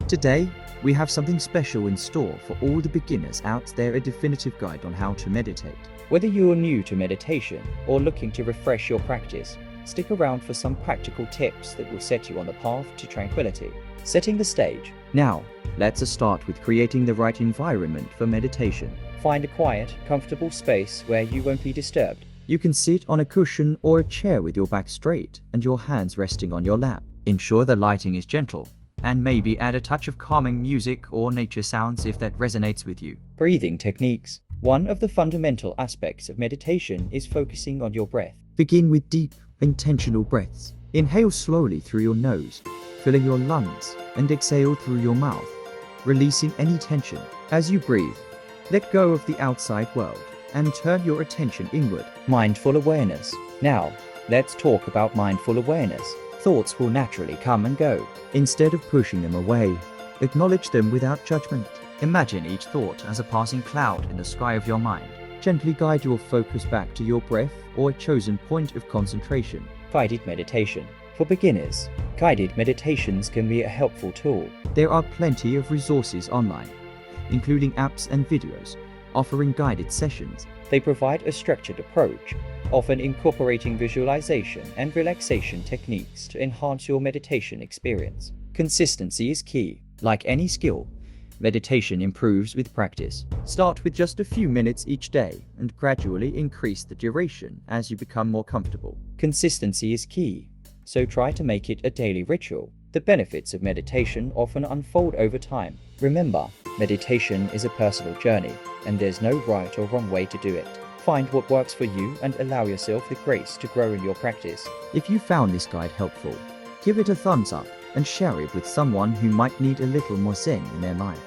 Today, we have something special in store for all the beginners out there, a definitive guide on how to meditate. Whether you're new to meditation or looking to refresh your practice, stick around for some practical tips that will set you on the path to tranquility. Setting the stage. Now, let's start with creating the right environment for meditation. Find a quiet, comfortable space where you won't be disturbed. You can sit on a cushion or a chair with your back straight and your hands resting on your lap. Ensure the lighting is gentle, and maybe add a touch of calming music or nature sounds if that resonates with you. Breathing techniques. One of the fundamental aspects of meditation is focusing on your breath. Begin with deep, intentional breaths. Inhale slowly through your nose, filling your lungs, and exhale through your mouth, releasing any tension. As you breathe, let go of the outside world and turn your attention inward. Mindful awareness. Now, let's talk about mindful awareness. Thoughts will naturally come and go. Instead of pushing them away, acknowledge them without judgment. Imagine each thought as a passing cloud in the sky of your mind. Gently guide your focus back to your breath or a chosen point of concentration. Guided meditation. For beginners, guided meditations can be a helpful tool. There are plenty of resources online, including apps and videos, offering guided sessions. They provide a structured approach, often incorporating visualization and relaxation techniques to enhance your meditation experience. Consistency is key. Like any skill, meditation improves with practice. Start with just a few minutes each day and gradually increase the duration as you become more comfortable. Consistency is key, so try to make it a daily ritual. The benefits of meditation often unfold over time. Remember, meditation is a personal journey, and there's no right or wrong way to do it. Find what works for you and allow yourself the grace to grow in your practice. If you found this guide helpful, give it a thumbs up and share it with someone who might need a little more zen in their life.